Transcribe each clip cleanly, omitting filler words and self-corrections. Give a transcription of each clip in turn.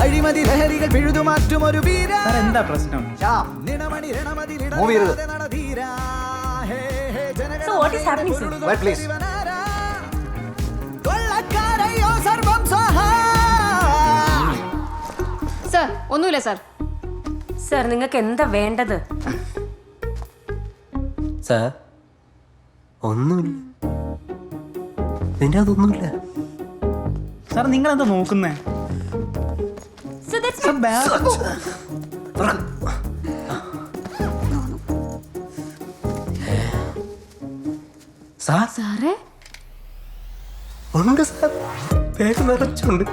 അഴിമതി ലഹരികൾ പിഴുതുമാറ്റും ഒരു വീര. എന്താ പ്രശ്നം? So what is happening, sir? Wait, please. Sir ഒന്നുമില്ല സർ. സർ നിങ്ങൾക്ക് എന്താ വേണ്ടത്? സാർ ഒന്നുമില്ല, നിന്റെ അതൊന്നുമില്ല. സാർ നിങ്ങൾ എന്താ നോക്കുന്നേ? So that's sir bag sir സാറേ ഉണ്ട് സാർ, ബാഗ് നിറച്ചുണ്ട്.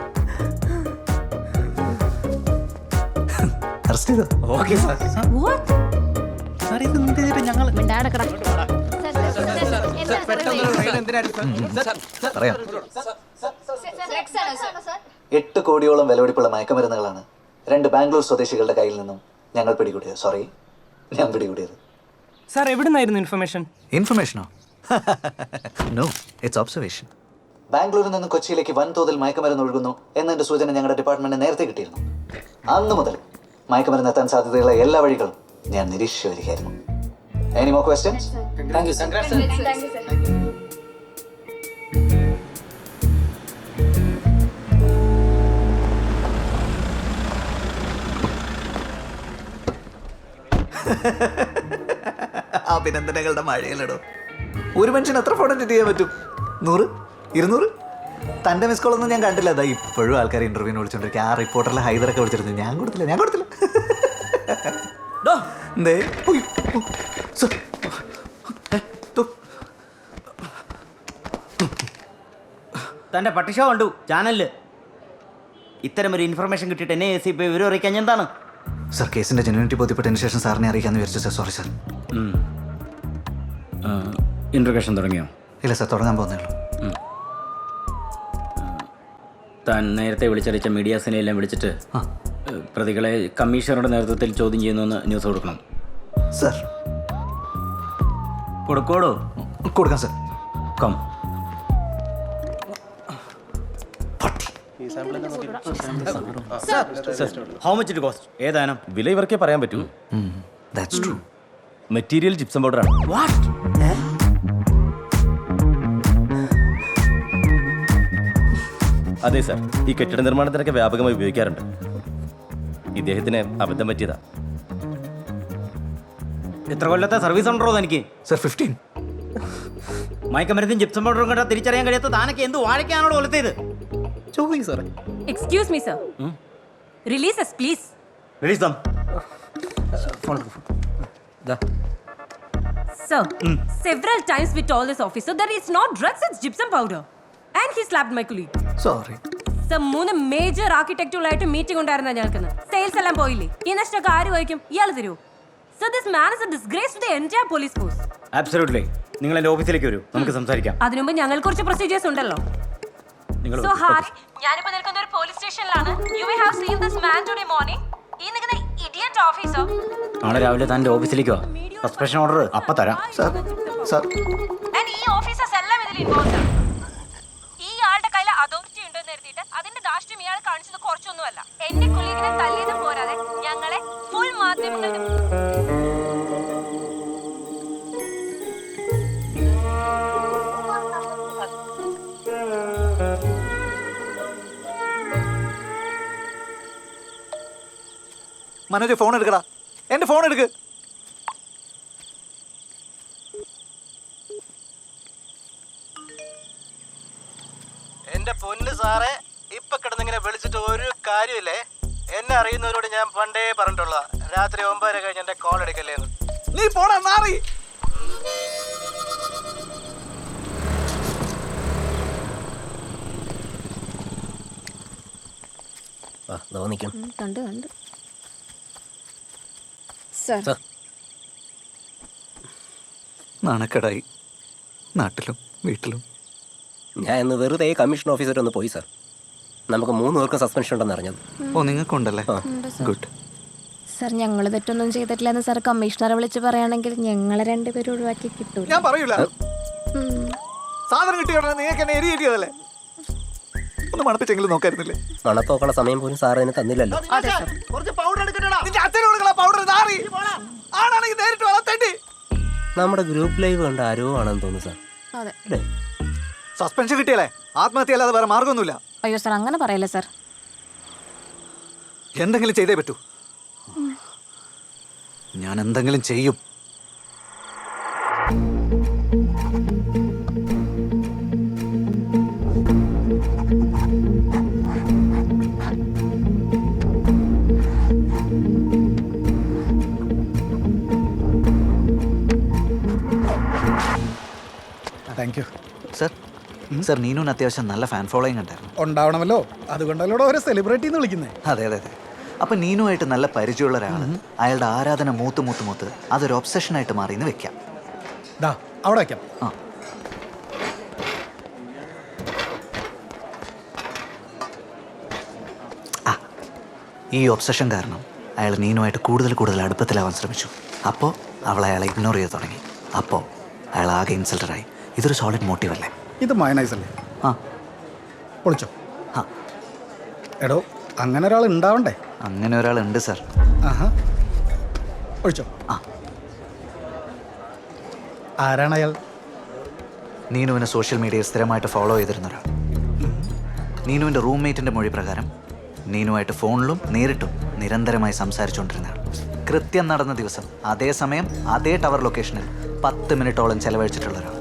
അറസ്റ്റ് ചെയ്തോ? Okay sir. what? സാർ ഇത് എന്ത് ചെയ്തിട്ട് ഞങ്ങൾ മിണ്ടാടക്കട. പറയാം. 8 കോടിയോളം വിലപിടിപ്പുള്ള മയക്കുമരുന്നുകളാണ് 2 ബാംഗ്ലൂർ സ്വദേശികളുടെ കയ്യിൽ നിന്നും ഞങ്ങൾ പിടികൂടിയത്. ഞാൻ പിടികൂടിയത്. സാർ എവിടുന്നായിരുന്നു ഇൻഫർമേഷൻ? ഇൻഫർമേഷനോ? No, it's observation. ബാംഗ്ലൂരിൽ നിന്ന് കൊച്ചിയിലേക്ക് വൻതോതിൽ മയക്കുമരുന്ന് ഒഴുകുന്നു എന്നതിന്റെ സൂചന ഞങ്ങളുടെ ഡിപ്പാർട്ട്മെന്റിന് നേരത്തെ കിട്ടിയിരുന്നു. അന്ന് മുതൽ മയക്കുമരുന്ന് എത്താൻ സാധ്യതയുള്ള എല്ലാ വഴികളും ഞാൻ നിരീക്ഷിച്ചു വരികയായിരുന്നു. Any more questions? Thank you, sir. Thank you, sir. അഭിനന്ദനങ്ങളുടെ മഴയിലിടോ. ഒരു മനുഷ്യൻ എത്ര ഫോട്ടോ എഡിറ്റ് ചെയ്യാൻ പറ്റും? 100, 200? തൻ്റെ മിസ് കോളൊന്നും ഞാൻ കണ്ടില്ല. അതാ ഇപ്പോഴും ആൾക്കാർ ഇന്റർവ്യൂവിന് വിളിച്ചോണ്ടിരിക്കുക. ആ റിപ്പോർട്ടറിലെ ഹൈദറൊക്കെ വിളിച്ചിരുന്നു. ഞാൻ കൊടുത്തില്ല. എന്തേ? തൻ്റെ പട്ടിഷോ കണ്ടു ചാനലില്. ഇത്തരം ഒരു ഇൻഫർമേഷൻ കിട്ടിയിട്ട് എന്നെ ACP വിവരം അറിയിക്കാൻ എന്താണ്? സർ, കേസിന്റെ ജെന്യൂനിറ്റി ബോധ്യപ്പെട്ടതിന് ശേഷം സാറിനെ അറിയിക്കാന്ന് വിചാരിച്ചു സർ. Sorry sir. ഇൻട്രഗേഷൻ തുടങ്ങിയോ? ഇല്ല സർ, തുടങ്ങാൻ പോകുന്നേ ഉള്ളൂ. താൻ നേരത്തെ വിളിച്ചറിയിച്ച മീഡിയാസിനെ എല്ലാം വിളിച്ചിട്ട് പ്രതികളെ കമ്മീഷണറുടെ നേതൃത്വത്തിൽ ചോദ്യം ചെയ്യുന്നുവെന്ന് ന്യൂസ് കൊടുക്കണം. സർ കൊടുക്കോടോ? കൊടുക്കാം sir. Come. How much it cost? ഏതാനും വില ഇവർക്കേ പറയാൻ പറ്റൂ. That's true. മെറ്റീരിയൽ ജിപ്സം പൗഡറാണ്. അതെ സാർ, ഈ കെട്ടിട നിർമ്മാണത്തിനൊക്കെ വ്യാപകമായി ഉപയോഗിക്കാറുണ്ട്. ഇദ്ദേഹത്തിന് അബദ്ധം പറ്റിയതാ. എത്ര കൊല്ലത്തെ സർവീസ് ഉണ്ടോ തനിക്ക്? സർ 15. മയക്കമരുന്നും ജിപ്സം പൗഡറും കണ്ടാൽ തിരിച്ചറിയാൻ കഴിയാത്ത താനൊക്കെ എന്ത് വാഴയ്ക്കാണോ കൊലത്തേത്? ചോദിക്കും സാറേ. Excuse me, sir. Release us, please. Release them. Sir, several times we told this officer that it's not drugs, it's gypsum powder. And he slapped my colleague. Sorry Sir, 3 major ആർക്കിടെക്റ്റുകളായിട്ട് meeting ഉണ്ടായിരുന്ന ഞങ്ങൾക്ക്. Sales എല്ലാം പോയില്ലേ? ഈ നഷ്ടമൊക്കെ ആര് വഹിക്കും? ഇയാൾ തരൂ. Sir, this man is a disgrace to the entire police force. Absolutely. നിങ്ങൾ എൻ്റെ ഓഫീസിലേക്ക് വരൂ, നമുക്ക് സംസാരിക്കാം. അതിനുമുമ്പ് ഞങ്ങൾക്ക് കുറച്ച് പ്രൊസീജിയേഴ്സ് ഉണ്ടല്ലോ. So, Hari, ഞാനിപ്പോൾ നിൽക്കുന്ന ഒരു പോലീസ് സ്റ്റേഷനിലാണ്. You may have seen this man today morning. ഈ നിൽക്കുന്ന ഇഡിയറ്റ് ഓഫീസർ. നാളെ രാവിലെ തൻ്റെ ഓഫീസിലേക്ക് വാ. സസ്പെൻഷൻ ഓർഡർ അപ്പം തരാം. സർ. And ഈ ഓഫീസേഴ്സ് എല്ലാം ഇതിൽ ഇൻവോൾവ് ആണ്. ഈ ആളുടെ കയ്യിൽ അതോറിറ്റി ഉണ്ടെന്ന് കരുതിയിട്ട് അതിന്റെ ദാഷ്ട്യം ഇയാൾ കാണിച്ചത് കുറച്ചൊന്നുമല്ല. എന്റെ കൊളീഗിനെ തല്ലിയതും പോരാതെ ഞങ്ങളെ ഫുൾ മാധ്യമങ്ങളുടെ മനോജ് ഫോൺ എടുക്കടാ. എന്റെ ഫോൺ എടുക്ക്. എന്റെ പൊന്ന് സാറേ, ഇപ്പൊ കിടന്നിങ്ങനെ വിളിച്ചിട്ട് ഒരു കാര്യമില്ലേ. എന്നെ അറിയുന്നവരോട് ഞാൻ പണ്ടേ പറഞ്ഞിട്ടുള്ള രാത്രി 9:30 കഴിഞ്ഞ് എന്റെ കോൾ എടുക്കല്ലേന്ന്. നീ പോടാ നാറി. കണ്ടു നാണക്കേടായി നാട്ടിലും വീട്ടിലും. ഞാൻ ഇന്ന് വെറുതെ കമ്മീഷൻ ഓഫീസർ ഒന്ന് പോയി സാർ. നമുക്ക് 3 പേർക്കും സസ്പെൻഷൻ ഉണ്ടെന്ന് അറിഞ്ഞത്. ഓ, നിങ്ങൾക്കുണ്ടല്ലേ? ഗുഡ്. സാർ, ഞങ്ങൾ തെറ്റൊന്നും ചെയ്തിട്ടില്ലെന്ന് സാർ കമ്മീഷണറെ വിളിച്ച് പറയുകയാണെങ്കിൽ ഞങ്ങളെ 2 പേരും ഒഴിവാക്കി കിട്ടൂല. ഞാൻ പറയൂല. സാധനം കിട്ടിയോ നിങ്ങൾക്ക് എന്നെ എരി കിട്ടിയതല്ലേ? ഒന്ന് മണപ്പിച്ചെങ്കിലും നോക്കായിരുന്നില്ലേ? മണത്തോക്കുള്ള സമയം പോലും സാർ അതിന് തന്നില്ലല്ലോ. കുറച്ച് പൗഡർ എടുക്കണടാ. നിന്റെ അച്ഛന് കൊടുക്കണ പൗഡർ നാറി ആണാണെങ്കിൽ നേരിട്ട് വളർത്തേണ്ടി. നമ്മുടെ ഗ്രൂപ്പ് ലൈവ് കണ്ട ആരോ ആണെന്ന് തോന്നുന്നു സാർ. അതെ. അല്ലേ? സസ്പെൻഷൻ കിട്ടിയല്ലേ? ആത്മഹത്യ അല്ലാതെ വേറെ മാർഗമൊന്നുമില്ല. അയ്യോ സാർ അങ്ങനെ പറയല്ലേ സാർ. എന്തെങ്കിലും ചെയ്തേ പറ്റൂ. ഞാൻ എന്തെങ്കിലും ചെയ്യും. താങ്ക് യു സർ, സർ നീനുവിന് അത്യാവശ്യം നല്ല ഫാൻ ഫോളോയിങ് ഉണ്ടായിരുന്നു. ഉണ്ടാവണമല്ലോ, അതുകൊണ്ടല്ലോ ഓരോ സെലിബ്രിറ്റി എന്ന് വിളിക്കുന്നത്. അതെ അതെ അതെ. അപ്പം നീനുമായിട്ട് നല്ല പരിചയമുള്ള ഒരാൾ അയാളുടെ ആരാധന മൂത്ത് അതൊരു ഒബ്സഷനായിട്ട് മാറിയെന്ന് വെക്കാം. ദാ അവിടെ വയ്ക്കാം. ആ, ആ, ഈ ഒബ്സഷൻ കാരണം അയാൾ നീനുമായിട്ട് കൂടുതൽ അടുപ്പത്തിലാവാൻ ശ്രമിച്ചു. അപ്പോൾ അവൾ അയാളെ ഇഗ്നോർ ചെയ്ത് തുടങ്ങി. അപ്പോൾ അയാൾ ആകെ ഇൻസൾട്ടഡായി. ഇതൊരു സോളിഡ് മോട്ടീവ് അല്ലേ? ഇത് മയനൈസ് അല്ലേ? ആ പൊളിച്ചോ. ആ, എടോ അങ്ങനെ ഒരാൾ ഉണ്ടാവണ്ടേ? അങ്ങനെ ഒരാളുണ്ട് സർ. ആഹാ, ഒഴിച്ചോ. ആ, ആരാണ് അയാൾ? നീനുവിനെ സോഷ്യൽ മീഡിയയിൽ സ്ഥിരമായിട്ട് ഫോളോ ചെയ്തിരുന്ന ഒരാൾ. നീനുവിൻ്റെ റൂംമേറ്റിൻ്റെ മൊഴി പ്രകാരം നീനുമായിട്ട് ഫോണിലും നേരിട്ടും നിരന്തരമായി സംസാരിച്ചുകൊണ്ടിരുന്ന ആൾ. കൃത്യം നടന്ന ദിവസം അതേ സമയം അതേ ടവർ ലൊക്കേഷനിൽ 10 മിനിറ്റോളം ചെലവഴിച്ചിട്ടുള്ള ഒരാൾ.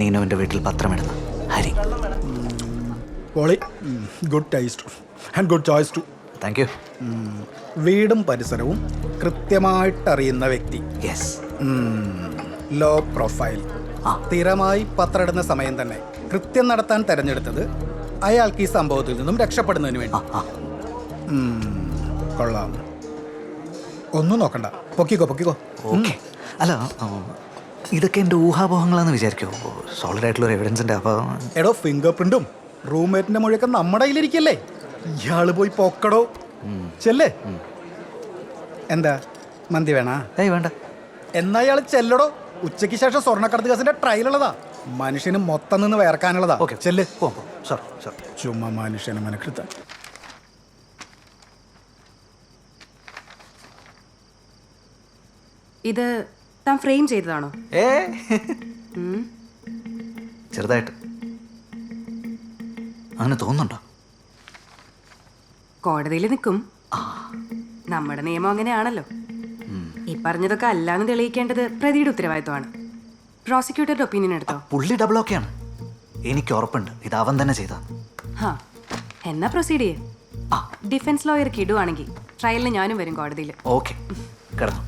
നീനുവിൻ്റെ വീട്ടിൽ പത്രമിടുന്ന ഹരി. പൊളി. Good taste and good choice too. Thank you. വീടും പരിസരവും കൃത്യമായിട്ട് അറിയുന്ന വ്യക്തി. യെസ്. Low profile. സ്ഥിരമായി പത്രമിടുന്ന സമയം തന്നെ കൃത്യം നടത്താൻ തെരഞ്ഞെടുത്തത് അയാൾക്ക് ഈ സംഭവത്തിൽ നിന്നും രക്ഷപ്പെടുന്നതിന് വേണ്ടി. കൊള്ളാം. ഒന്നും നോക്കണ്ട, പൊക്കിക്കോ. ഓക്കെ. അല്ല, ഇതൊക്കെ എൻ്റെ ഊഹാപോഹങ്ങളാന്ന് വിചാരിക്കുമോ? സോളിഡ് ആയിട്ടുള്ള എവിഡൻസിൻ്റെ. അപ്പോൾ എടോ ഫിംഗർ പ്രിന്റും റൂംമേറ്റിന്റെ മൊഴിയൊക്കെ നമ്മുടെ കയ്യിലിരിക്കല്ലേ? ഇയാള് പോയി പൊക്കടോ. ചെല്ലേ. എന്താ മന്തി വേണ? ഏയ് വേണ്ട. എന്നാ ഇയാൾ ചെല്ലടോ. ഉച്ചയ്ക്ക് ശേഷം സ്വർണ്ണക്കടത്ത് കേസിന്റെ ട്രയൽ ഉള്ളതാ. മനുഷ്യന് മൊത്തം നിന്ന് വേർക്കാനുള്ളതാ. ഓക്കെ, ചെല്ല്. പോകാം. സോറി. ചുമ്മാ മനുഷ്യനെ മനക്കെടുത്താൻ. ഇത് താൻ ഫ്രെയിം ചെയ്തതാണോ? ഏ ചെറുതായിട്ട്. അങ്ങനെ തോന്നുന്നുണ്ടോ? കോടതിയിൽ നിൽക്കും. നമ്മുടെ നിയമം അങ്ങനെയാണല്ലോ. ഈ പറഞ്ഞതൊക്കെ അല്ലാന്ന് തെളിയിക്കേണ്ടത് പ്രതിയുടെ ഉത്തരവാദിത്വമാണ്. പ്രോസിക്യൂട്ടറുടെ ഒപ്പീനിയൻ എടുത്തോ? പുള്ളി ഡബിൾ ഓക്കെയാണ്. എനിക്ക് ഉറപ്പുണ്ട് ഇത് അവൻ തന്നെ ചെയ്താ. ഹാ, എന്നാ പ്രൊസീഡ് ചെയ്യേ. ഡിഫൻസ് ലോയർക്ക് ഇടുവാണെങ്കിൽ ട്രയലിന് ഞാനും വരും കോടതിയിൽ. ഓക്കെ, കിടന്നു.